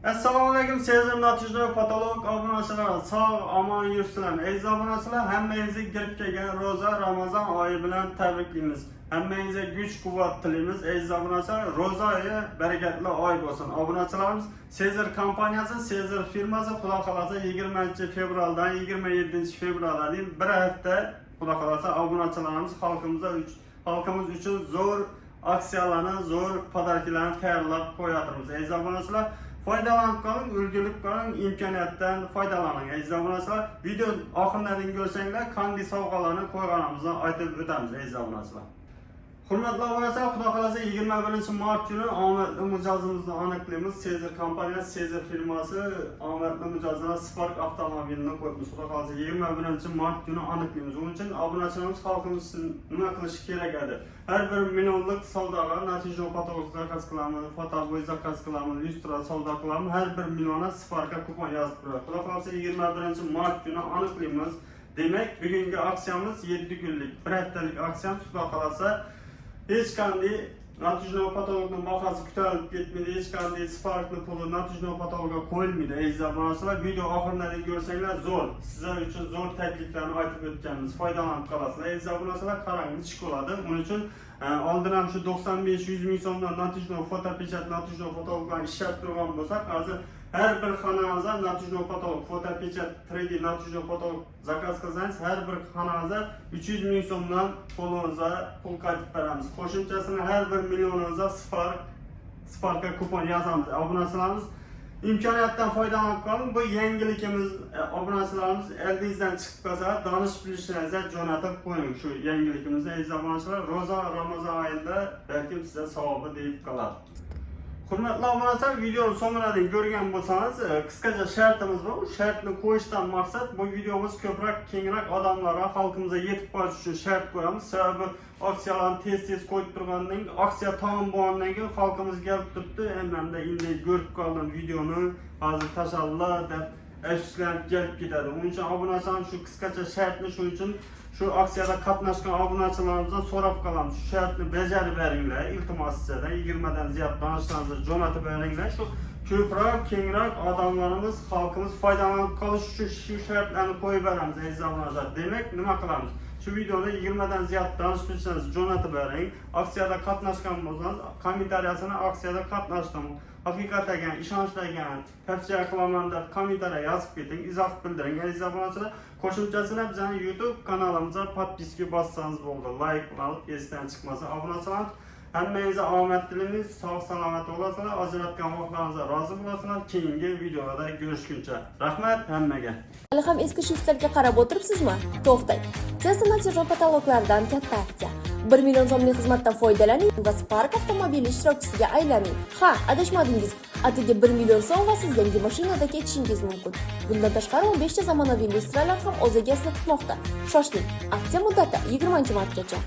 Assalomu alaykum, Sezim Natijno patolog obunachilar. Sog', omon yursinlar. Aziz obunachilar, hammangizga kirib kelgan roza Ramazon oyi bilan tabriklaymiz. Hammangizga kuch-quvvat tilaymiz. Aziz obunachilar, roza oyi barakatli oy bo'lsin. Obunachilarimiz Sezir kompaniyasi, Sezir firmasi xudo xolasa 20-fevraldan 27-fevralga bir hafta xudo xolasa obunachilarimiz xalqimiz uchun zo'r aksiyalarni, zo'r podarkalarni tayyorlab qo'yatimiz. Aziz obunachilar, foydalanib qoling, o'rganib qoling, imkoniyatdan foydalaning. Aziz obunachilar, video oxiridan ko'rsanglar, qanday sovg'alarni qo'yganimizni aytib o'tamiz aziz obunachilar. Hurmatli obunachilar, xudo xolasa 21-mart kuni omadli mijozimizni aniqlaymiz. Sezir kompaniyasi, Sezir firmasi omadli mijozlar Spark avtomobilini qo'yibmiz. Xudo xolasa 21-mart kuni aniqlaymiz. Uning uchun obunachilarimiz xalqimiz nima qilishi kerak edi? Har bir millionlik savdoga natija patolog zakaz qilamiz, fotobo'y zakaz qilamiz, lyustra savdo qilamiz. Har bir milliona Spark'a kupon yozib qo'yamiz. Xudo xolasa 21-mart kuni aniqlaymiz. Demak, bugungi aksiyamiz 7 kunlik, bir haftalik aksiyamiz. Xudo xolasa hech qanday natijno patologning bahasi ko'tarilib ketmaydi, hech qanday Spark'li puli natijno patologga qo'yilmaydi. Aziz obunachilar, video oxiridan ko'rsanglar zo'r, sizlar uchun zo'r takliflarni aytib o'tganmiz. Foydalanib qolasizlar. Aziz obunachilar, qarang, nechik bo'ladi. Uning uchun oldin ham shu 95-100 ming so'mdan natijno fotopechat, natijno patologdan ishlab turgan bo'lsak, hozir har bir xonangizda natijno patolog, fotopechat, 3D natijno patolog zakaz qilsangiz, har bir xonangizda 300 ming so'mdan qo'lingizga pul qaytib beramiz. Qo'shimchasini har bir millioningizga Spark'a kupon yozamiz. Obunachilarimiz imkoniyatdan foydalanib qoling. Bu yangilikimiz. Obunachilarimiz eldingizdan chiqib qolsa, donish bilishingizga jo'natib qo'ying shu yangilikimizni. Aziz obunachilar, roza Ramazon oyida balkim sizga savobi deyib qoladi. Hurmatli obunachilar, videoni so'ngidan ko'rgan bo'lsangiz, qisqacha shartimiz bor. U shartni qo'yishdan maqsad bu videomiz ko'proq kengroq odamlarga, xalqimizga yetib borish uchun shart qo'yamiz. Sababi aksiyalarni tez qo'yib turgandan keyin, aksiya tamom bo'lgandan keyin xalqimiz kelib turibdi. Endi ko'rib qoldim videoni, hozir tashallar deb afsuslanib kelib ketadi. Uning uchun obunachilar shu qisqacha shartni shu uchun shu aksiyada qatnashgan obunachilarimizdan so'rab qolamiz. Shu shartni bajarib beringlar. Iltimos sizlardan 20 dan ziyod donishlarni jo'natib beringlar. Shu ko'proq, kengroq odamlarimiz, xalqimiz foydalanib qolish uchun shu shartlarni qo'yib beramiz aziz obunachilar. Demak, nima qilamiz? Shu videoni 20 dan ziyod donish bilsangiz jo'natib bering. Aksiyada qatnashgan bo'lsangiz, kommentariyasini aksiyada qatnashdim, haqiqatdan ishonchlangan, tavsiya qilaman deb kommentariya yozib keting, izoh bildiring aziz obunachilar. Qo'shimchasini bizning YouTube kanalimizga podpiska bossangiz bo'ldi. Like qilib, esdan chiqmasa obunachilar. Hammangizga omad tilaymiz, sog' salomat bo'lasizlar, ajratgan vaqtlaringizga rozi bo'lasizlar. Keyingi videolarda ko'rishguncha. Rahmat hammaga. Hali ham eski shiftlarga qarab o'tiribsizmi? To'xtang. Sezir natijno patologlardan katta aksiya. 1 million so'mlik xizmatdan foydalaning va Spark avtomobili ishtirokchisiga aylaning. Ha, adashmadingiz. Atigi 1 million so'm va siz yangi mashinada ketishingiz mumkin. Bundan tashqari 15 ta zamonaviy lyustralar ham o'ziga asli tutmoqda. Shoshiling. Aksiya muddati 20-martgacha.